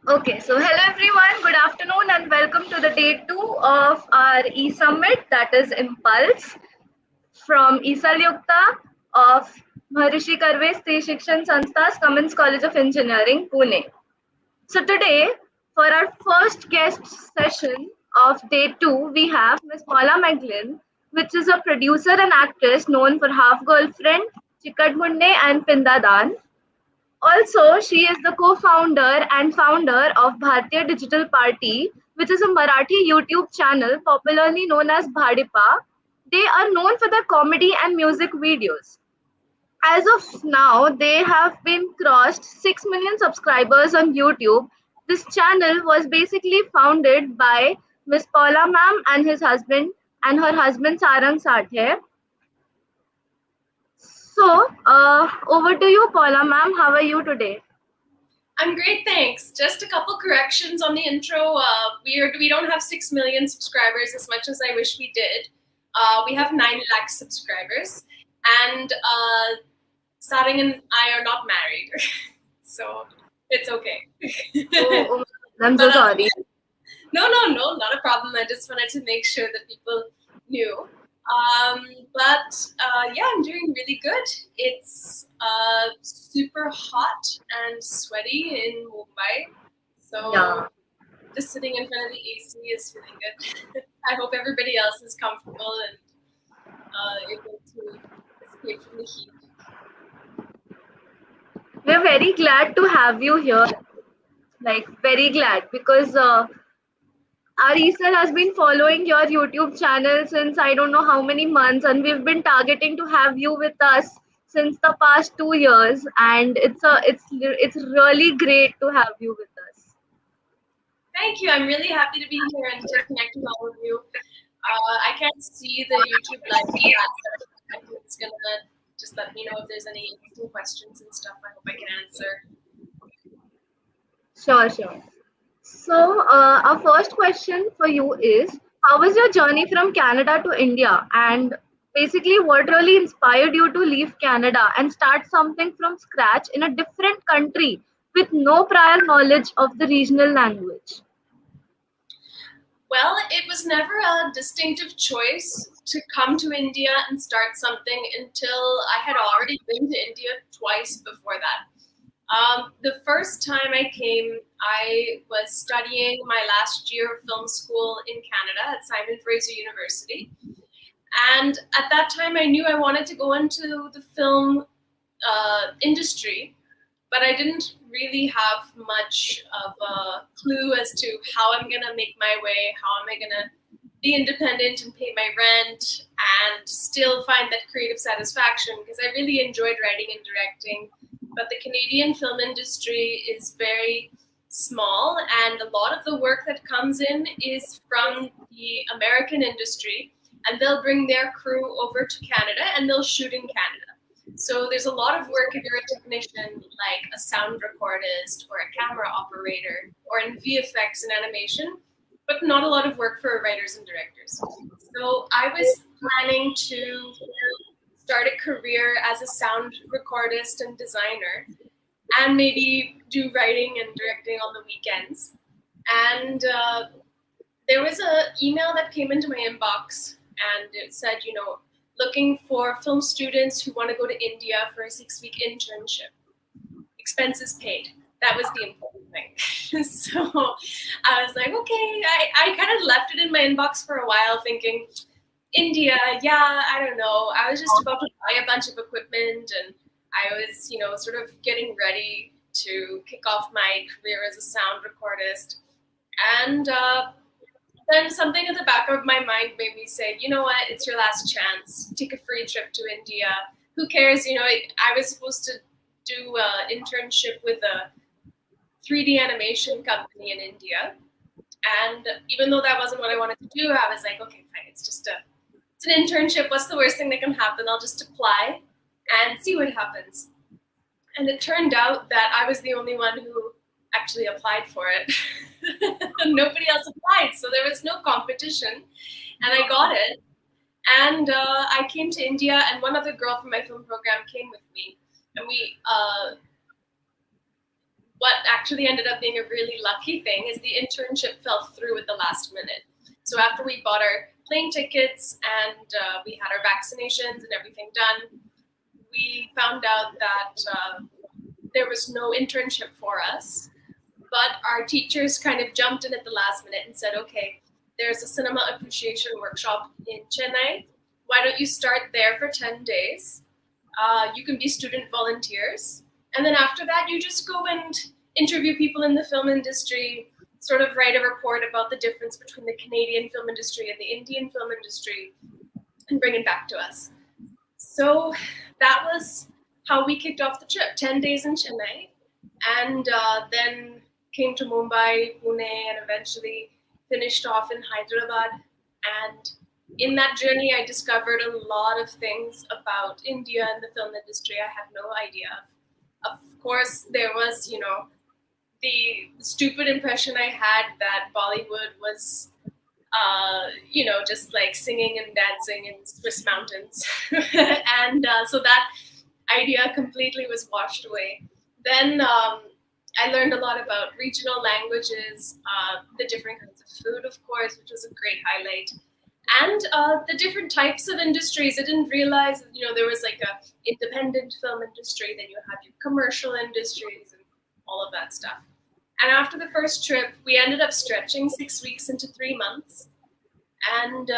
Okay, so hello everyone, good afternoon, and welcome to the day two of our e-summit, that is Impulse, from Isal Yukta of Maharishi Karve Stri Shikshan Sanstha's Cummins College of Engineering, Pune. So today, for our first guest session of day two, we have Miss Paula Maglin, which is a producer and actress known for Half Girlfriend, Chikad Munde, and Pinda Dan. Also, she is the co-founder and founder of Bharatiya Digital Party, which is a Marathi YouTube channel popularly known as Bhadipa. They are known for their comedy and music videos. As of now, they have been crossed 6 million subscribers on YouTube. This channel was basically founded by Miss Paula ma'am and his husband and her husband Sarang Sathe. So, over to you, Paula ma'am. How are you today? I'm great, thanks. Just a couple corrections on the intro. We don't have 6 million subscribers as much as I wish we did. We have 9 lakh subscribers, and Sarang and I are not married, so it's okay. Oh, I'm so But sorry. no, not a problem. I just wanted to make sure that people knew. Yeah, I'm doing really good. It's super hot and sweaty in Mumbai, so Yeah. just sitting in front of the AC is feeling good. I hope everybody else is comfortable and able to escape from the heat. We're very glad to have you here. Like, very glad because our Isal has been following your YouTube channel since I don't know how many months, and we've been targeting to have you with us since the past 2 years. And it's really great to have you with us. Thank you. I'm really happy to be here and to connect with all of you. I can't see the YouTube live chat, but it's gonna just let me know if there's any interesting questions and stuff. I hope I can answer. Sure, sure. So, our first question for you is, how was your journey from Canada to India? And basically, what really inspired you to leave Canada and start something from scratch in a different country with no prior knowledge of the regional language? Well, it was never a distinctive choice to come to India and start something until I had already been to India twice before that. The first time I came, I was studying my last year of film school in Canada at Simon Fraser University. And at that time, I knew I wanted to go into the film industry, but I didn't really have much of a clue as to how I'm going to make my way, how am I going to be independent and pay my rent and still find that creative satisfaction, because I really enjoyed writing and directing. But the Canadian film industry is very small, and a lot of the work that comes in is from the American industry, and they'll bring their crew over to Canada and they'll shoot in Canada. So there's a lot of work if you're a technician, like a sound recordist or a camera operator, or in VFX and animation, but not a lot of work for writers and directors. So I was planning to start a career as a sound recordist and designer, and maybe do writing and directing on the weekends. And there was an email that came into my inbox, and it said, looking for film students who want to go to India for a 6-week internship. Expenses paid. That was the important thing. So I was like, okay, I kind of left it in my inbox for a while thinking, India, yeah, I don't know. I was just about to buy a bunch of equipment, and I was, sort of getting ready to kick off my career as a sound recordist. And then something at the back of my mind made me say, you know what, it's your last chance. Take a free trip to India. Who cares? I was supposed to do an internship with a 3D animation company in India. And even though that wasn't what I wanted to do, I was like, okay, fine, it's an internship. What's the worst thing that can happen? I'll just apply and see what happens. And it turned out that I was the only one who actually applied for it. Nobody else applied, so there was no competition, and I got it. And I came to India, and one other girl from my film program came with me, and we what actually ended up being a really lucky thing is the internship fell through at the last minute. So after we bought our plane tickets and we had our vaccinations and everything done, we found out that there was no internship for us. But our teachers kind of jumped in at the last minute and said, okay, there's a cinema appreciation workshop in Chennai. Why don't you start there for 10 days? You can be student volunteers. And then after that, you just go and interview people in the film industry, sort of write a report about the difference between the Canadian film industry and the Indian film industry, and bring it back to us. So that was how we kicked off the trip, 10 days in Chennai, and then came to Mumbai, Pune, and eventually finished off in Hyderabad. And in that journey, I discovered a lot of things about India and the film industry I had no idea of. Of course, there was, the stupid impression I had that Bollywood was, just like singing and dancing in Swiss mountains. And so that idea completely was washed away. Then I learned a lot about regional languages, the different kinds of food, of course, which was a great highlight. And the different types of industries. I didn't realize, there was like a independent film industry, then you have your commercial industries and all of that stuff. And after the first trip, we ended up stretching 6 weeks into 3 months. And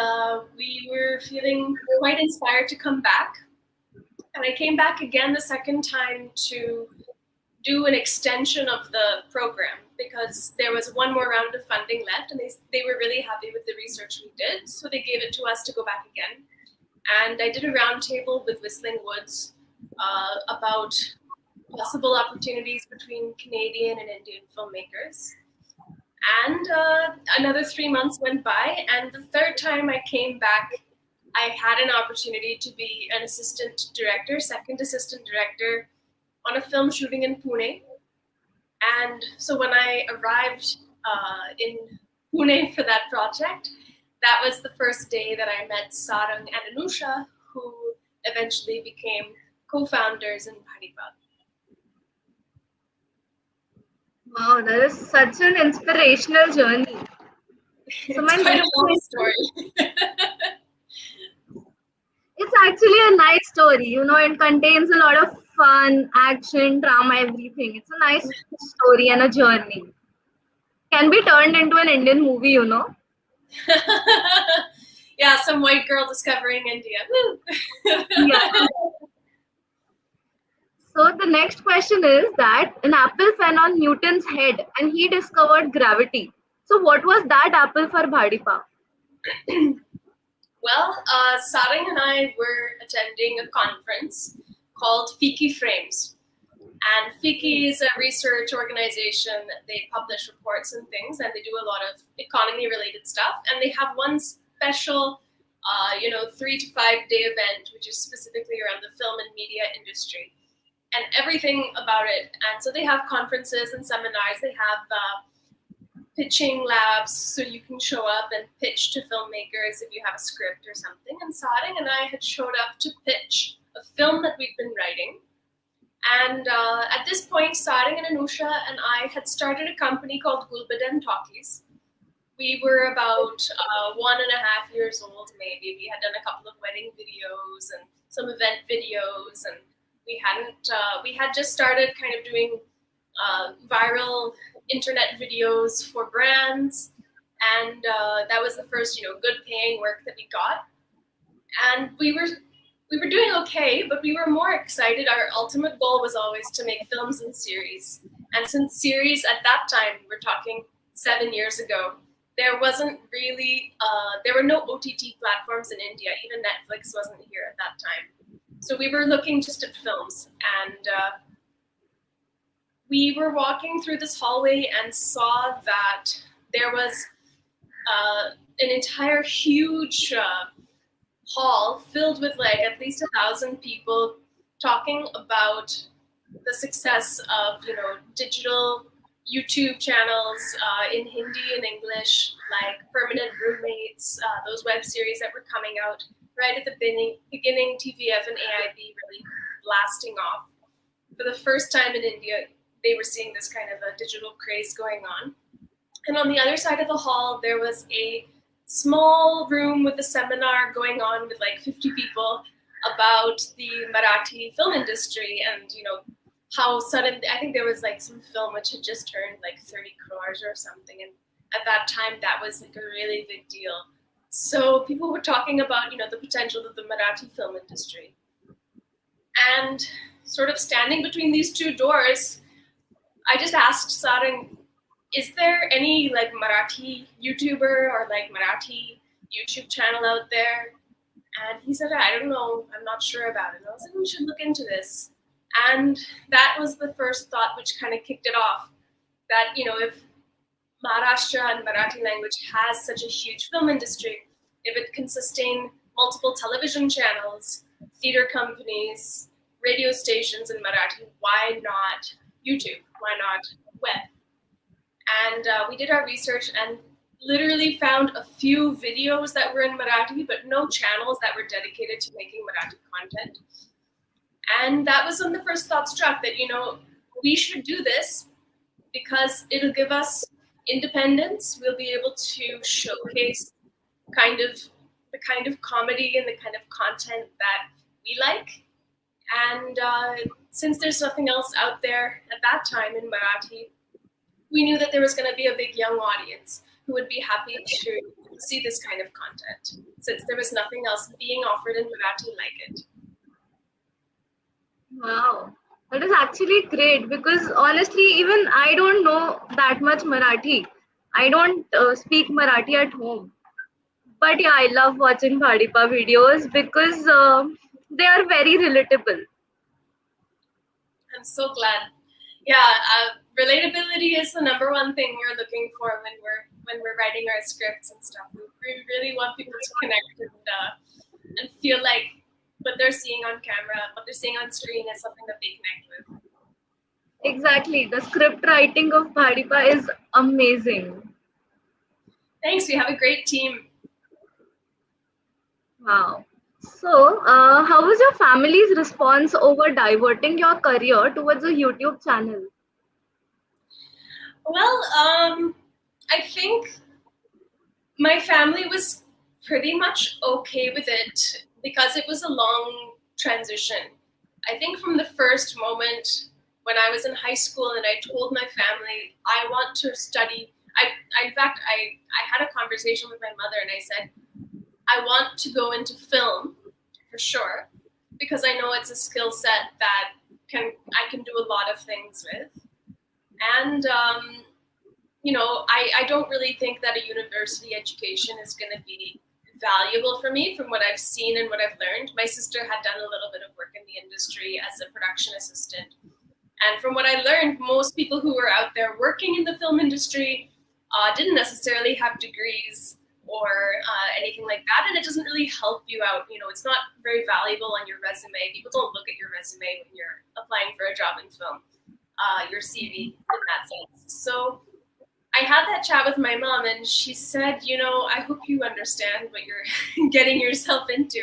we were feeling quite inspired to come back. And I came back again the second time to do an extension of the program because there was one more round of funding left, and they were really happy with the research we did, so they gave it to us to go back again. And I did a roundtable with Whistling Woods about possible opportunities between Canadian and Indian filmmakers. And another 3 months went by, and the third time I came back, I had an opportunity to be an assistant director, second assistant director, on a film shooting in Pune. And so when I arrived in Pune for that project, that was the first day that I met Sarang and Anusha, who eventually became co-founders in Bhadipa. Wow, that is such an inspirational journey. So it's quite a long story. It's actually a nice story, it contains a lot of fun, action, drama, everything. It's a nice story and a journey. Can be turned into an Indian movie, Yeah, some white girl discovering India. Woo! Yeah. So the next question is that an apple fell on Newton's head and he discovered gravity. So what was that apple for Bhadipa? Well, Sarang and I were attending a conference called FICCI Frames. And FICCI is a research organization. They publish reports and things, and they do a lot of economy-related stuff. And they have one special, 3 to 5 day event, which is specifically around the film and media industry and everything about it. And so they have conferences and seminars. They have pitching labs, so you can show up and pitch to filmmakers if you have a script or something. And Sarang and I had showed up to pitch a film that we've been writing. And at this point, Sarang and Anusha and I had started a company called Gulbadan Talkies. We were about 1.5 years old, maybe. We had done a couple of wedding videos and some event videos, and we had just started kind of doing viral internet videos for brands, and that was the first, good paying work that we got. And we were doing okay, but we were more excited. Our ultimate goal was always to make films and series. And since series at that time, we're talking 7 years ago, there wasn't really, there were no OTT platforms in India. Even Netflix wasn't here at that time. So we were looking just at films, and we were walking through this hallway and saw that there was an entire huge hall filled with like at least 1,000 people talking about the success of digital YouTube channels in Hindi and English, like Permanent Roommates, those web series that were coming out right at the beginning, TVF and AIB really blasting off. For the first time in India, they were seeing this kind of a digital craze going on. And on the other side of the hall, there was a small room with a seminar going on with like 50 people about the Marathi film industry and, how sudden, I think there was like some film which had just turned like 30 crores or something. And at that time, that was like a really big deal. So people were talking about, the potential of the Marathi film industry. And sort of standing between these two doors, I just asked Sarang, is there any like Marathi YouTuber or like Marathi YouTube channel out there? And he said, I don't know, I'm not sure about it. And I was like, we should look into this. And that was the first thought which kind of kicked it off, that, if Maharashtra and Marathi language has such a huge film industry, if it can sustain multiple television channels, theater companies, radio stations in Marathi, why not YouTube? Why not web? And we did our research and literally found a few videos that were in Marathi, but no channels that were dedicated to making Marathi content. And that was when the first thought struck that, we should do this because it'll give us independence. We'll be able to showcase the kind of comedy and the kind of content that we like. And since there's nothing else out there at that time in Marathi, we knew that there was going to be a big young audience who would be happy to see this kind of content, since there was nothing else being offered in Marathi like it. Wow, that is actually great because honestly, even I don't know that much Marathi. I don't speak Marathi at home. But yeah, I love watching Bhadipa videos because they are very relatable. I'm so glad. Yeah, relatability is the number one thing we're looking for when we're writing our scripts and stuff. We really want people to connect and feel like what they're seeing on camera, what they're seeing on screen is something that they connect with. Exactly. The script writing of Bhadipa is amazing. Thanks. We have a great team. Wow. So, how was your family's response over diverting your career towards a YouTube channel? Well, I think my family was pretty much okay with it because it was a long transition. I think from the first moment when I was in high school and I told my family, I want to study. In fact, I had a conversation with my mother and I said, I want to go into film for sure, because I know it's a skill set that I can do a lot of things with. And, I don't really think that a university education is going to be valuable for me from what I've seen and what I've learned. My sister had done a little bit of work in the industry as a production assistant. And from what I learned, most people who were out there working in the film industry didn't necessarily have degrees or anything like that. And it doesn't really help you out. It's not very valuable on your resume. People don't look at your resume when you're applying for a job in film, your CV in that sense. So I had that chat with my mom and she said, I hope you understand what you're getting yourself into.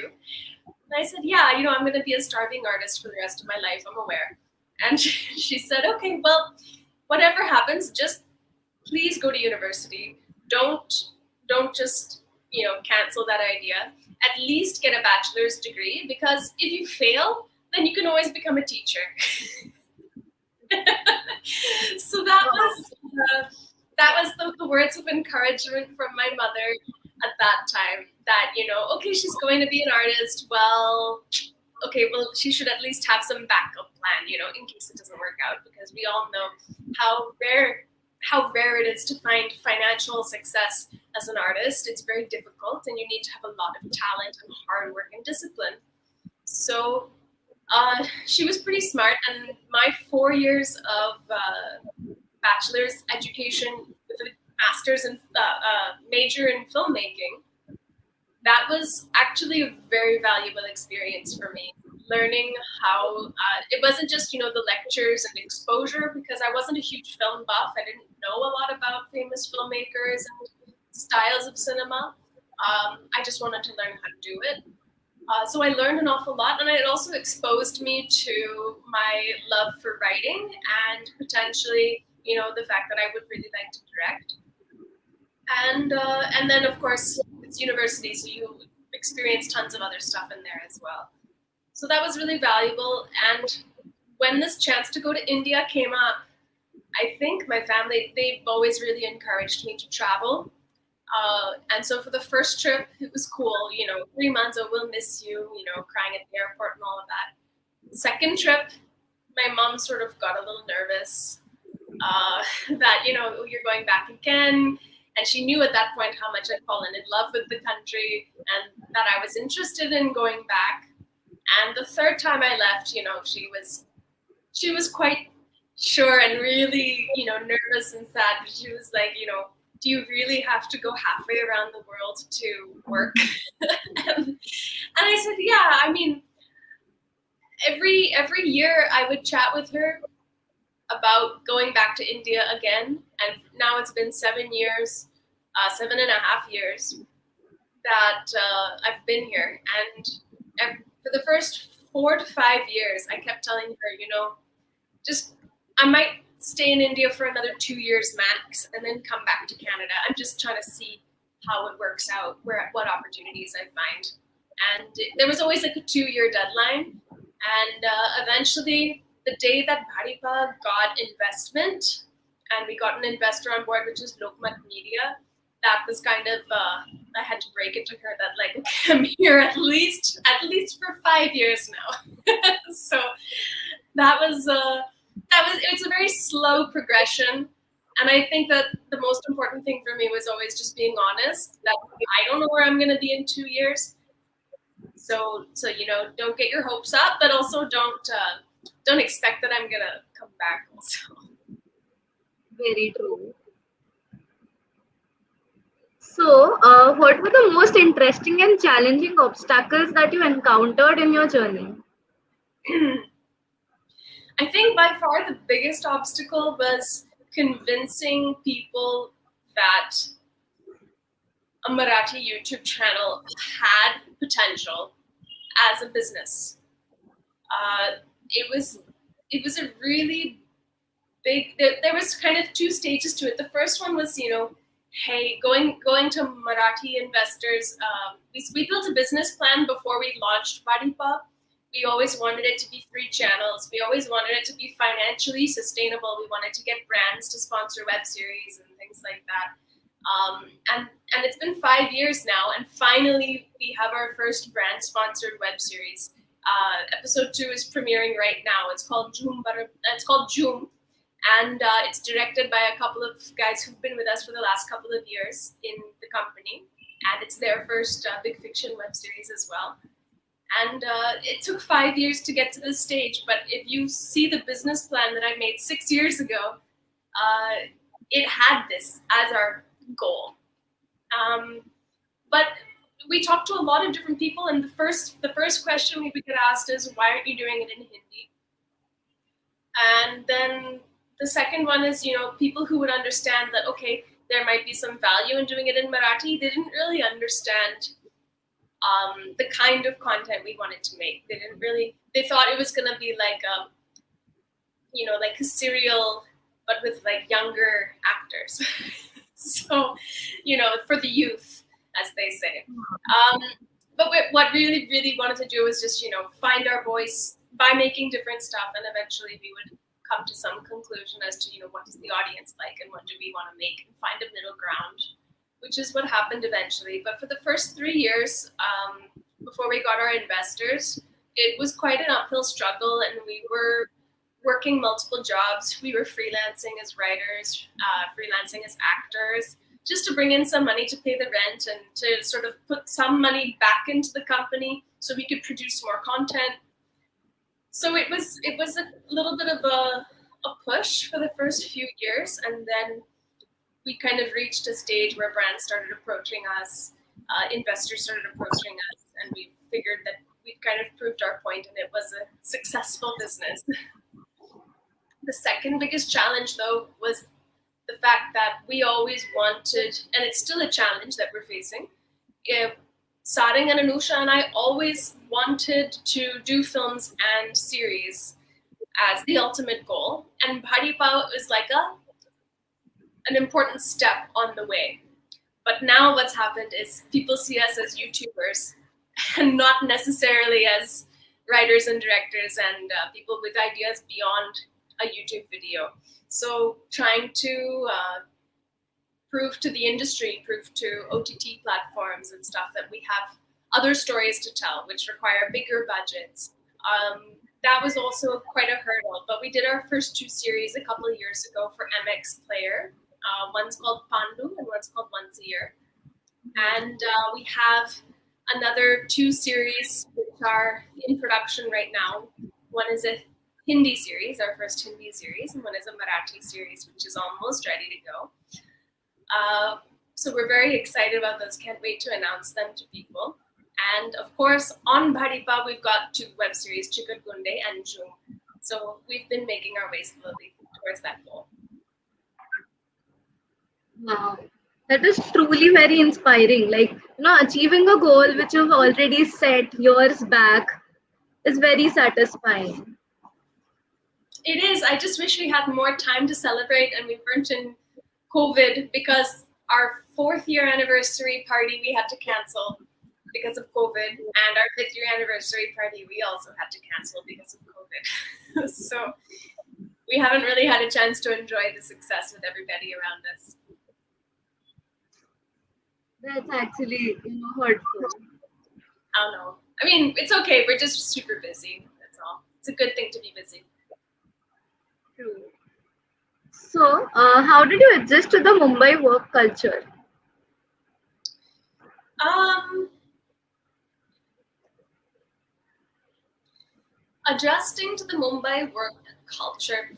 And I said, yeah, I'm going to be a starving artist for the rest of my life. I'm aware. And she said, okay, well, whatever happens, just please go to university. Don't just, cancel that idea. At least get a bachelor's degree, because if you fail, then you can always become a teacher. So that was the words of encouragement from my mother at that time, that, okay, she's going to be an artist. Well, okay, well, she should at least have some backup plan, in case it doesn't work out, because we all know how rare it is to find financial success as an artist. It's very difficult, and you need to have a lot of talent and hard work and discipline. So she was pretty smart, and my 4 years of bachelor's education with a master's and major in filmmaking, that was actually a very valuable experience for me. Learning how it wasn't just the lectures and exposure, because I wasn't a huge film buff. I didn't know a lot about famous filmmakers and styles of cinema. I just wanted to learn how to do it. So I learned an awful lot, and it also exposed me to my love for writing and potentially, the fact that I would really like to direct. And then of course it's university, so you experience tons of other stuff in there as well. So that was really valuable. And when this chance to go to India came up, I think my family, they've always really encouraged me to travel. And so for the first trip, it was cool, 3 months, oh, we'll miss you, crying at the airport and all of that. Second trip, my mom sort of got a little nervous that, you're going back again. And she knew at that point how much I'd fallen in love with the country and that I was interested in going back. And the third time I left, she was quite sure and really, nervous and sad. She was like, do you really have to go halfway around the world to work? and I said, yeah, I mean, every year I would chat with her about going back to India again. And now it's been 7 years, 7.5 years that I've been here. And for the first 4 to 5 years, I kept telling her, just I might stay in India for another 2 years max and then come back to Canada. I'm just trying to see how it works out, what opportunities I find. And there was always like a 2-year deadline. And eventually, the day that Bhadipa got investment, and we got an investor on board, which is Lokmat Media, that was kind of, I had to break it to her that like, okay, I'm here at least for 5 years now. So it's a very slow progression. And I think that the most important thing for me was always just being honest that I don't know where I'm going to be in 2 years. So don't get your hopes up, but also don't expect that I'm going to come back also. Very true. So, what were the most interesting and challenging obstacles that you encountered in your journey? I think by far the biggest obstacle was convincing people that a Marathi YouTube channel had potential as a business. It was a really big. There was kind of 2 stages to it. The first one was, hey, going to Marathi investors. We built a business plan before we launched Bhadipa. We always wanted it to be 3 channels. We always wanted it to be financially sustainable. We wanted to get brands to sponsor web series and things like that. And it's been 5 years now, and finally we have our first brand sponsored web series. Episode 2 is premiering right now. It's called Joom. And it's directed by a couple of guys who've been with us for the last couple of years in the company, and it's their first big fiction web series as well. And it took 5 years to get to this stage, but if you see the business plan that I made 6 years ago, it had this as our goal. But we talked to a lot of different people, and the first question we get asked is, why aren't you doing it in Hindi? And then the second one is, people who would understand that, okay, there might be some value in doing it in Marathi. They didn't really understand the kind of content we wanted to make. They thought it was going to be like like a serial, but with like younger actors. So, for the youth, as they say. But what really, really wanted to do was just, find our voice by making different stuff, and eventually we would come to some conclusion as to, what does the audience like and what do we want to make, and find a middle ground, which is what happened eventually. But for the first 3 years, before we got our investors, it was quite an uphill struggle, and we were working multiple jobs. We were freelancing as writers, freelancing as actors, just to bring in some money to pay the rent and to sort of put some money back into the company so we could produce more content. So it was a little bit of a push for the first few years, and then we kind of reached a stage where brands started approaching us, investors started approaching us, and we figured that we'd kind of proved our point and it was a successful business. The second biggest challenge, though, was the fact that we always wanted, and it's still a challenge that we're facing, Sarang and Anusha and I always wanted to do films and series as the ultimate goal, and Bhadipa is like an important step on the way. But now what's happened is people see us as YouTubers and not necessarily as writers and directors and people with ideas beyond a YouTube video. So trying to prove to the industry, prove to OTT platforms and stuff that we have other stories to tell, which require bigger budgets. That was also quite a hurdle, but we did our first 2 series a couple of years ago for MX Player. One's called Pandu and one's called Once a Year. And we have another 2 series which are in production right now. One is a Hindi series, our first Hindi series, and one is a Marathi series, which is almost ready to go. So we're very excited about those. Can't wait to announce them to people. And of course, on Bhadipa, we've got 2 web series, Chikat Gunde and Jung. So we've been making our way slowly towards that goal. Wow. That is truly very inspiring. Like, achieving a goal which you've already set years back is very satisfying. It is. I just wish we had more time to celebrate and we weren't in COVID, because our 4th year anniversary party we had to cancel because of COVID, and our 5th year anniversary party we also had to cancel because of COVID. So we haven't really had a chance to enjoy the success with everybody around us. That's actually, hurtful. I don't know. I mean, it's okay. We're just super busy. That's all. It's a good thing to be busy. True. So, how did you adjust to the Mumbai work culture? Adjusting to the Mumbai work culture.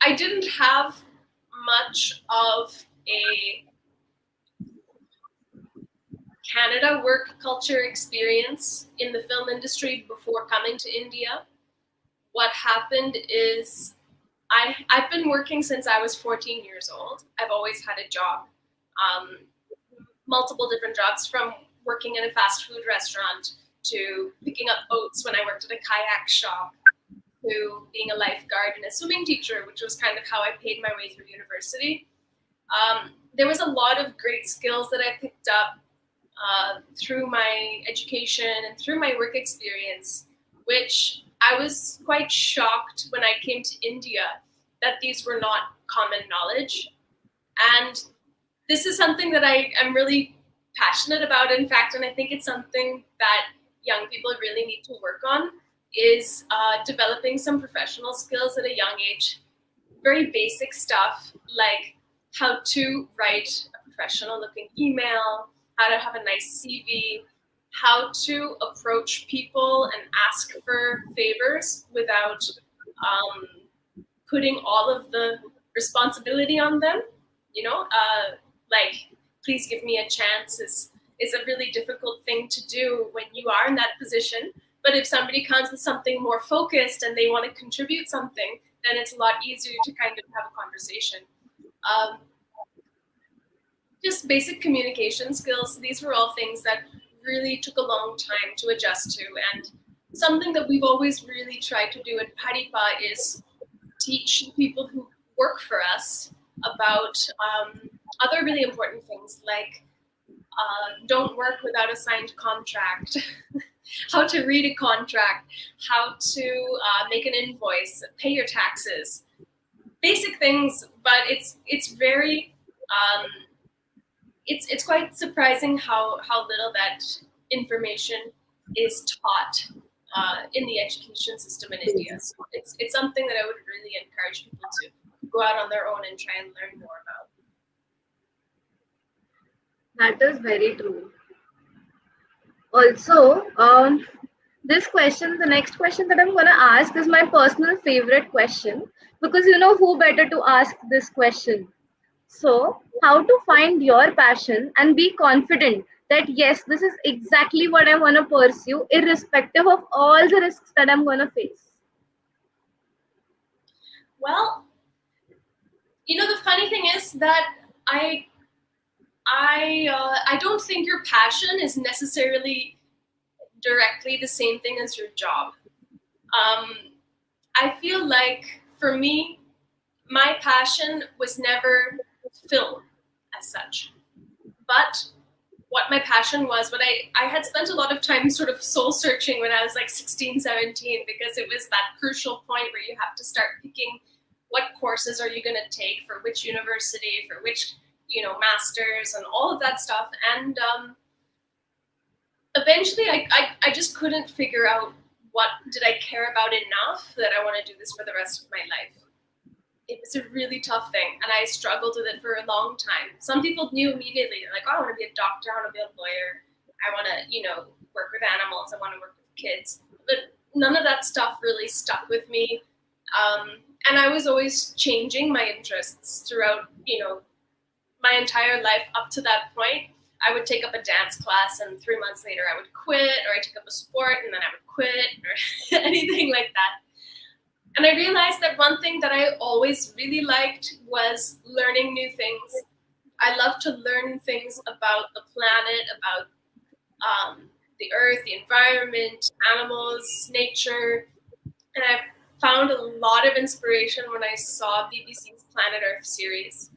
I didn't have much of a Canada work culture experience in the film industry before coming to India. What happened is I've been working since I was 14 years old. I've always had a job, multiple different jobs, from working in a fast food restaurant to picking up boats when I worked at a kayak shop, to being a lifeguard and a swimming teacher, which was kind of how I paid my way through university. There was a lot of great skills that I picked up through my education and through my work experience, which I was quite shocked when I came to India that these were not common knowledge. And this is something that I am really passionate about, in fact, and I think it's something that young people really need to work on, is developing some professional skills at a young age. Very basic stuff like how to write a professional looking email, how to have a nice CV, how to approach people and ask for favors without putting all of the responsibility on them. Like, please give me a chance is a really difficult thing to do when you are in that position. But if somebody comes with something more focused and they want to contribute something, then it's a lot easier to kind of have a conversation. Just basic communication skills. These were all things that really took a long time to adjust to. And something that we've always really tried to do at Bhadipa is teach people who work for us about other really important things, like don't work without a signed contract, how to read a contract, how to make an invoice, pay your taxes, basic things. But it's very it's quite surprising how little that information is taught in the education system in India. So it's something that I would really encourage people to go out on their own and try and learn more about. That is very true. Also, the next question that I'm going to ask is my personal favorite question, because who better to ask this question. So, how to find your passion and be confident that yes, this is exactly what I want to pursue, irrespective of all the risks that I'm going to face? Well, the funny thing is that I I don't think your passion is necessarily directly the same thing as your job. I feel like for me, my passion was never film as such, but what my passion was, what I had spent a lot of time sort of soul searching when I was like 16, 17, because it was that crucial point where you have to start picking what courses are you going to take for which university, for which, masters and all of that stuff. And eventually I just couldn't figure out what did I care about enough that I want to do this for the rest of my life. It was a really tough thing, and I struggled with it for a long time. Some people knew immediately, like, oh, I want to be a doctor, I want to be a lawyer, I want to, work with animals, I want to work with kids. But none of that stuff really stuck with me. And I was always changing my interests throughout, my entire life up to that point. I would take up a dance class, and 3 months later I would quit, or I took up a sport and then I would quit, or anything like that. And I realized that one thing that I always really liked was learning new things. I love to learn things about the planet, about the earth, the environment, animals, nature. And I found a lot of inspiration when I saw BBC's Planet Earth series.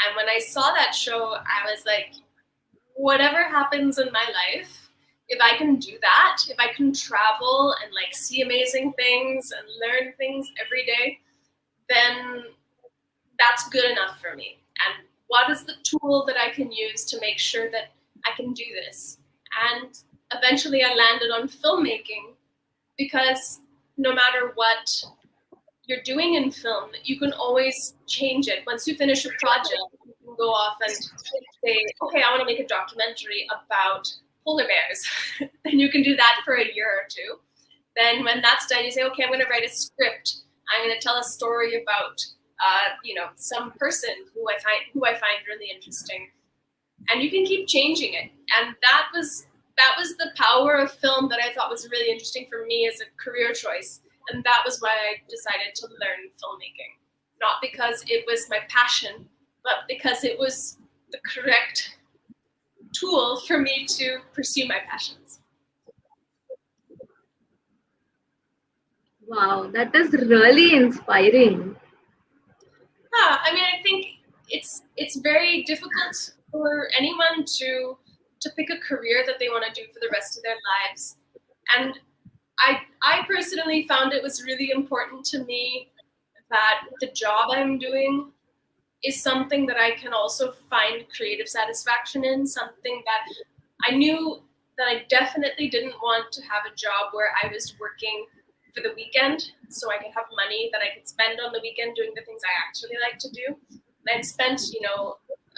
And when I saw that show, I was like, whatever happens in my life, if I can do that, if I can travel and like see amazing things and learn things every day, then that's good enough for me. And what is the tool that I can use to make sure that I can do this? And eventually I landed on filmmaking, because no matter what you're doing in film, you can always change it. Once you finish a project, you can go off and say, okay, I want to make a documentary about polar bears. And you can do that for a year or two. Then when that's done, you say, okay, I'm going to write a script. I'm going to tell a story about, some person who I find really interesting. And you can keep changing it. And that was the power of film that I thought was really interesting for me as a career choice. And that was why I decided to learn filmmaking. Not because it was my passion, but because it was the correct tool for me to pursue my passions. Wow, that is really inspiring. I think it's very difficult for anyone to pick a career that they want to do for the rest of their lives. And I personally found it was really important to me that the job I'm doing is something that I can also find creative satisfaction in, something that I knew that I definitely didn't want to have a job where I was working for the weekend so I could have money that I could spend on the weekend doing the things I actually like to do. And I'd spent,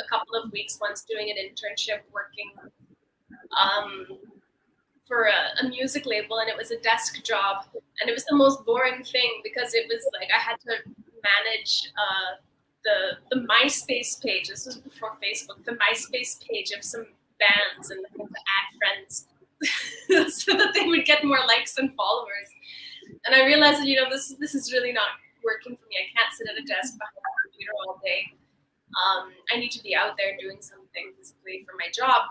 a couple of weeks once doing an internship working for a music label, and it was a desk job, and it was the most boring thing because it was like I had to manage the MySpace page. This was before Facebook. The MySpace page of some bands, and I had to add friends so that they would get more likes and followers. And I realized that this is really not working for me. I can't sit at a desk behind a computer all day. I need to be out there doing something physically for my job.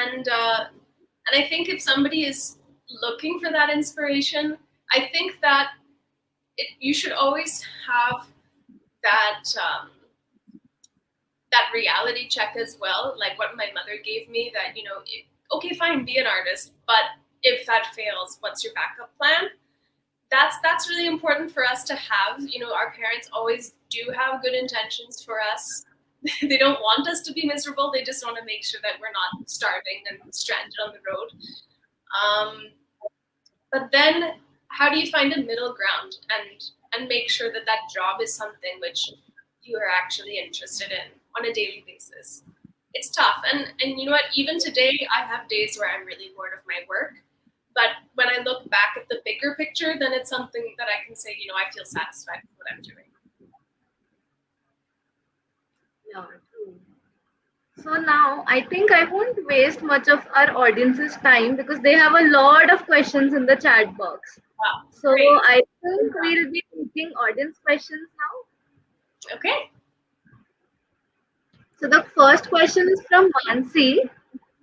And I think if somebody is looking for that inspiration, I think that you should always have that that reality check as well, like what my mother gave me, that, okay, fine, be an artist, but if that fails, what's your backup plan? That's really important for us to have. Our parents always do have good intentions for us. They don't want us to be miserable. They just want to make sure that we're not starving and stranded on the road. But then how do you find a middle ground and make sure that that job is something which you are actually interested in on a daily basis? It's tough. And you know what? Even today, I have days where I'm really bored of my work. But when I look back at the bigger picture, then it's something that I can say, I feel satisfied with what I'm doing. Yeah, true. So now I think I won't waste much of our audience's time because they have a lot of questions in the chat box. Wow, So great. I think we'll be taking audience questions now. Okay. So the first question is from Mansi.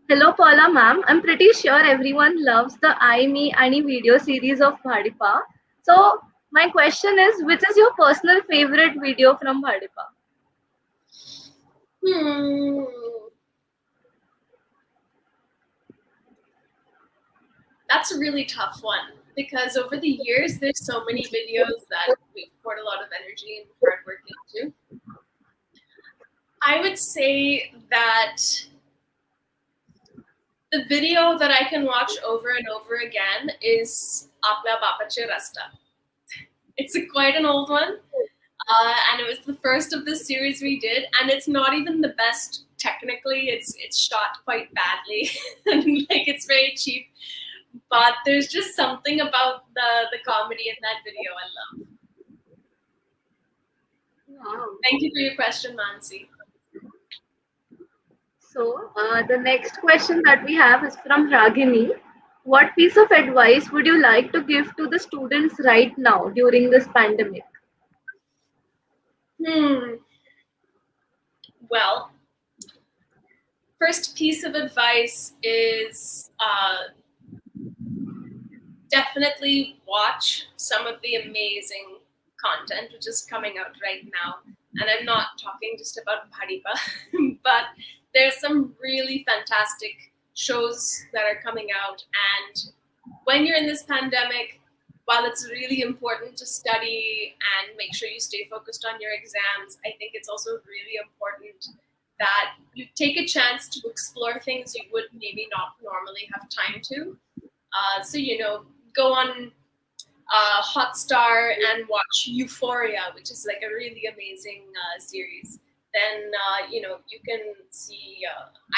Hello, Paula ma'am. I'm pretty sure everyone loves the I Me Ani video series of Bhadipa. So my question is, which is your personal favorite video from Bhadipa? Hmm. That's a really tough one because over the years, there's so many videos that we've poured a lot of energy and hard work into. I would say that the video that I can watch over and over again is Apla Bapache Rasta. It's quite an old one, and it was the first of the series we did, and it's not even the best technically. It's shot quite badly, and like it's very cheap. But there's just something about the comedy in that video I love. Wow. Thank you for your question, Mansi. So the next question that we have is from Ragini. What piece of advice would you like to give to the students right now during this pandemic? Well, first piece of advice is definitely watch some of the amazing content which is coming out right now. And I'm not talking just about Bhadipa, but there's some really fantastic shows that are coming out. And when you're in this pandemic, while it's really important to study and make sure you stay focused on your exams, I think it's also really important that you take a chance to explore things you would maybe not normally have time to. So, go on Hotstar and watch Euphoria, which is like a really amazing series. Then, you can see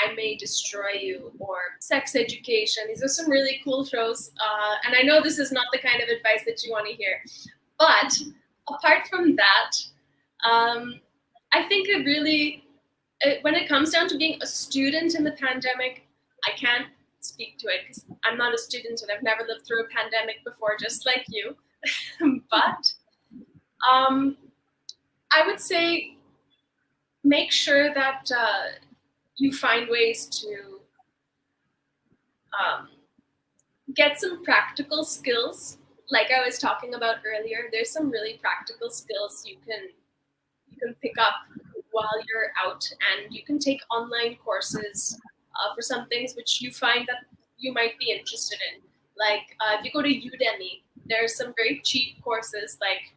I May Destroy You or Sex Education. These are some really cool shows. And I know this is not the kind of advice that you want to hear. But apart from that, I think when it comes down to being a student in the pandemic, I can't speak to it because I'm not a student and I've never lived through a pandemic before, just like you. But I would say make sure that you find ways to get some practical skills. Like I was talking about earlier, there's some really practical skills you can pick up while you're out, and you can take online courses for some things which you find that you might be interested in. Like if you go to Udemy, there's some very cheap courses, like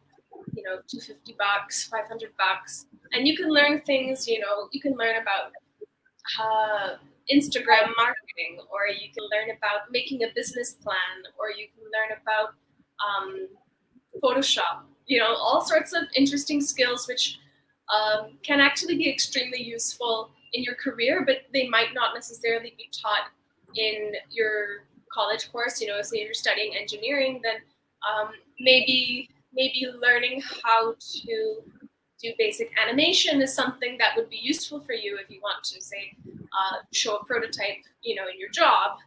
$250, $500, and you can learn things. You can learn about Instagram marketing, or you can learn about making a business plan, or you can learn about Photoshop. All sorts of interesting skills which can actually be extremely useful in your career, but they might not necessarily be taught in your college course. Say you're studying engineering, then maybe learning how to do basic animation is something that would be useful for you if you want to, say, show a prototype, in your job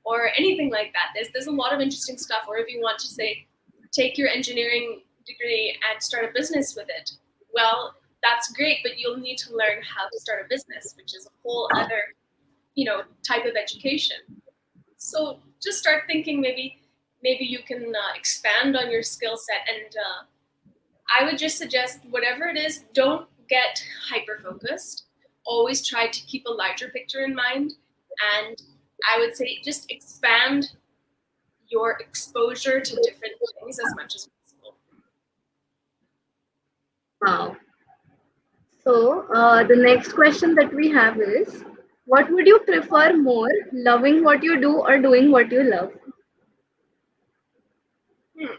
or anything like that. There's a lot of interesting stuff. Or if you want to, say, take your engineering degree and start a business with it, well, that's great, but you'll need to learn how to start a business, which is a whole other, type of education. So just start thinking maybe you can expand on your skill set. And I would just suggest whatever it is, don't get hyper focused. Always try to keep a larger picture in mind. And I would say just expand your exposure to different things as much as possible. Wow. So the next question that we have is, what would you prefer more, loving what you do or doing what you love? Hmm.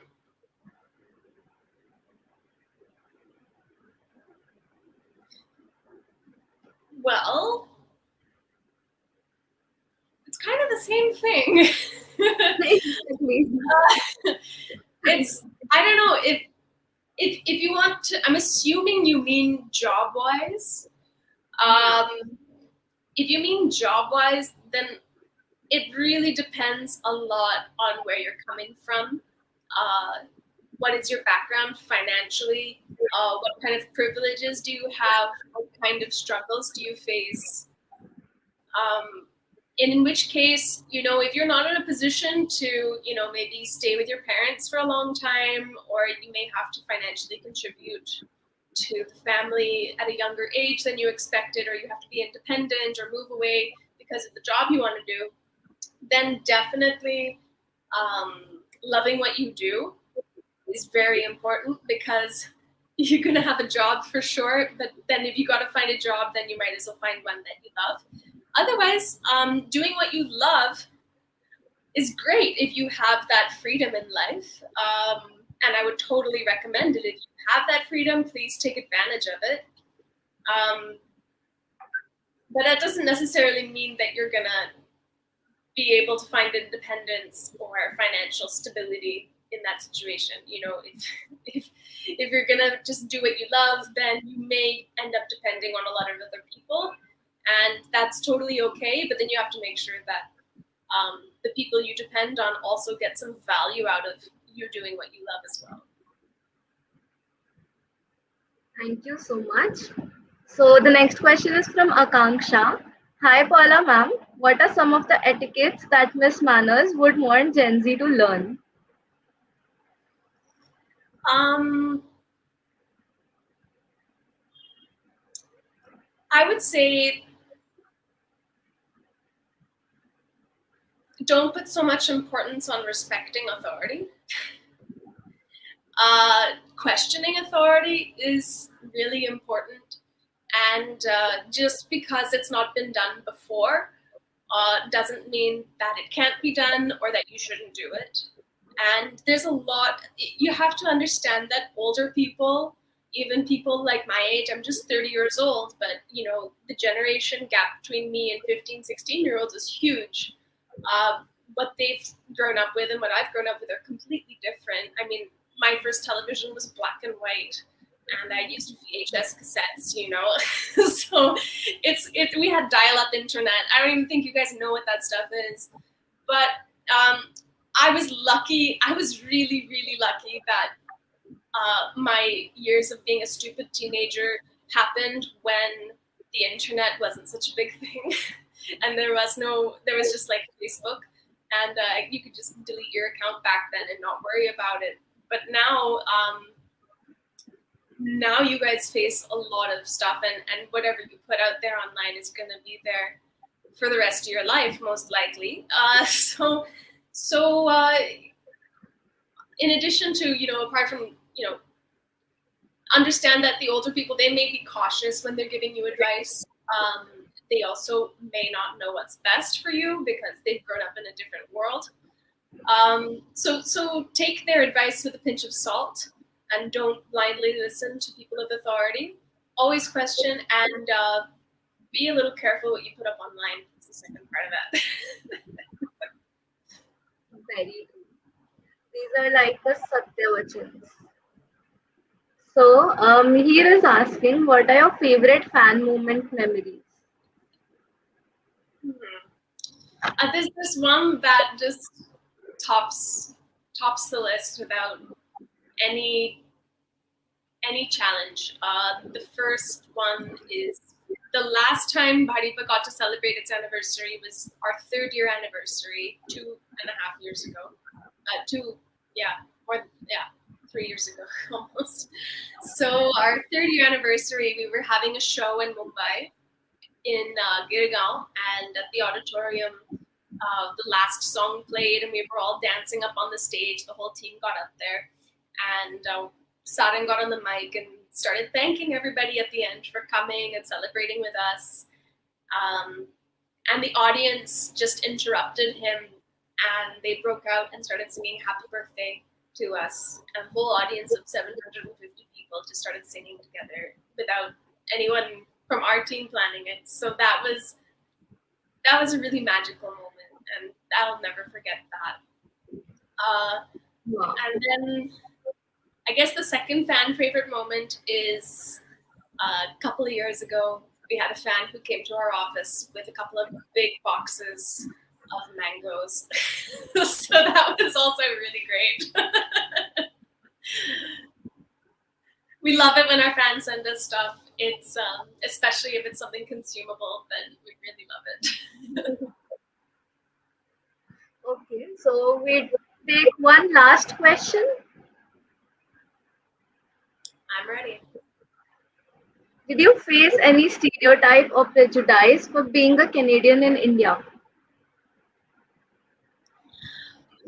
Well, it's kind of the same thing. Exactly. It's I don't know if you want to. I'm assuming you mean job wise. If you mean job wise, then it really depends a lot on where you're coming from. what is your background financially? What kind of privileges do you have? What kind of struggles do you face? In which case, if you're not in a position to, maybe stay with your parents for a long time, or you may have to financially contribute to the family at a younger age than you expected, or you have to be independent or move away because of the job you want to do, then definitely loving what you do is very important, because you're going to have a job for sure, but then if you got to find a job, then you might as well find one that you love. Otherwise, doing what you love is great if you have that freedom in life. And I would totally recommend it. If you have that freedom, please take advantage of it. But that doesn't necessarily mean that you're going to be able to find independence or financial stability in that situation. If you're going to just do what you love, then you may end up depending on a lot of other people. And that's totally okay, but then you have to make sure that the people you depend on also get some value out of you doing what you love as well. Thank you so much. So the next question is from Akanksha. Hi Paula ma'am, what are some of the etiquettes that Miss Manners would want Gen Z to learn? I would say don't put so much importance on respecting authority. Questioning authority is really important, and just because it's not been done before doesn't mean that it can't be done or that you shouldn't do it. And there's a lot, you have to understand that older people, even people like my age, I'm just 30 years old, but the generation gap between me and 15, 16-year-olds is huge. What they've grown up with and what I've grown up with are completely different. I mean, my first television was black and white, and I used VHS cassettes, so we had dial-up internet. I don't even think you guys know what that stuff is, but I was lucky. I was really, really lucky that my years of being a stupid teenager happened when the internet wasn't such a big thing, and there was just like Facebook, and you could just delete your account back then and not worry about it. But now you guys face a lot of stuff, and whatever you put out there online is going to be there for the rest of your life, most likely. So in addition to, apart from, understand that the older people, they may be cautious when they're giving you advice. They also may not know what's best for you because they've grown up in a different world. So take their advice with a pinch of salt, and don't blindly listen to people of authority. Always question, and be a little careful what you put up online. That's the second part of that. Very true. These are like the Satyavachans. So here is asking, what are your favorite fan moment memories? There's this one that just tops the list without any challenge. The first one is the last time Bhadipa got to celebrate its anniversary was our 3rd year anniversary 2.5 years ago. 3 years ago almost. So our 3rd year anniversary, we were having a show in Mumbai in Girgaon, and at the auditorium, the last song played, and we were all dancing up on the stage. The whole team got up there, and Sarang got on the mic and started thanking everybody at the end for coming and celebrating with us. And the audience just interrupted him, and they broke out and started singing Happy Birthday to us. And a whole audience of 750 people just started singing together without anyone from our team planning it. So that was a really magical moment, and I'll never forget that. Wow. And then I guess the second fan favorite moment is a couple of years ago, we had a fan who came to our office with a couple of big boxes of mangoes. So that was also really great. We love it when our fans send us stuff. It's especially if it's something consumable, then we really love it. Okay, so we take one last question. I'm ready. Did you face any stereotype or prejudice for being a Canadian in India?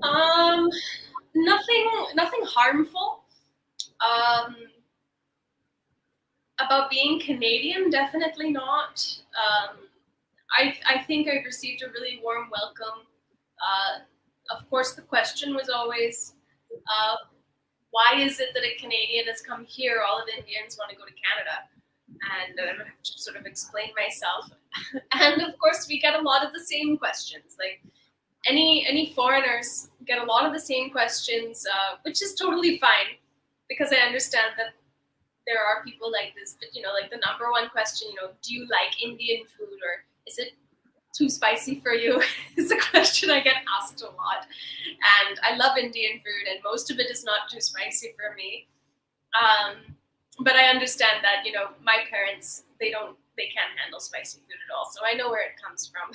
Um, nothing harmful. Um, about being Canadian, definitely not. I think I received a really warm welcome. Of course, the question was always, uh, why is it that a Canadian has come here? All of the Indians want to go to Canada. And I would have to sort of explain myself. And of course, we get a lot of the same questions. Like any foreigners get a lot of the same questions, which is totally fine because I understand that there are people like this. But like the number one question, do you like Indian food or is it too spicy for you? Is a question I get asked a lot. And I love Indian food, and most of it is not too spicy for me. But I understand that my parents they can't handle spicy food at all, so I know where it comes from.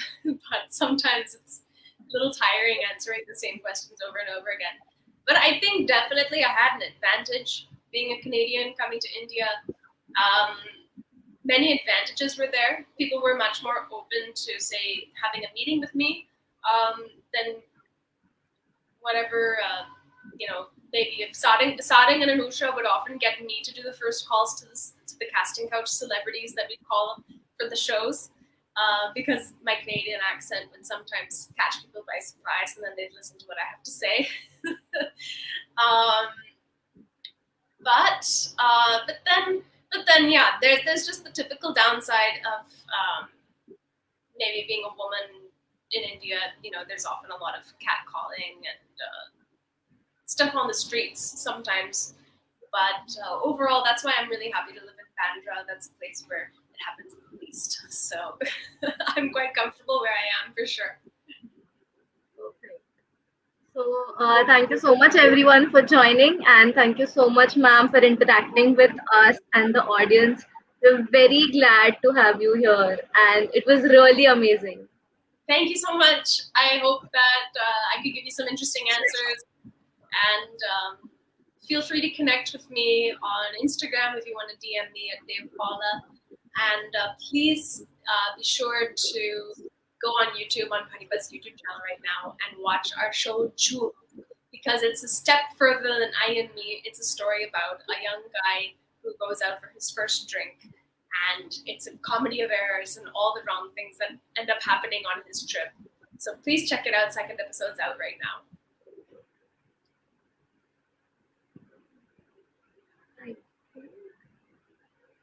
But sometimes it's a little tiring answering the same questions over and over again. But I think definitely I had an advantage being a Canadian coming to India. Many advantages were there. People were much more open to, say, having a meeting with me than whatever, maybe if Sading and Anusha would often get me to do the first calls to the casting couch celebrities that we call for the shows, because my Canadian accent would sometimes catch people by surprise, and then they'd listen to what I have to say. But then, yeah, there's just the typical downside of maybe being a woman in India. There's often a lot of catcalling and stuff on the streets sometimes. But overall, that's why I'm really happy to live in Bandra. That's a place where it happens the least. So I'm quite comfortable where I am for sure. So, thank you so much, everyone, for joining, and thank you so much, ma'am, for interacting with us and the audience. We're very glad to have you here, and it was really amazing. Thank you so much. I hope that I could give you some interesting answers. And feel free to connect with me on Instagram if you want to DM me at Dave Paula. And please be sure to go on YouTube, on Bhadipa's YouTube channel right now, and watch our show June, because it's a step further than I and Me. It's a story about a young guy who goes out for his first drink, and it's a comedy of errors and all the wrong things that end up happening on his trip. So please check it out. Second episode's out right now. Right.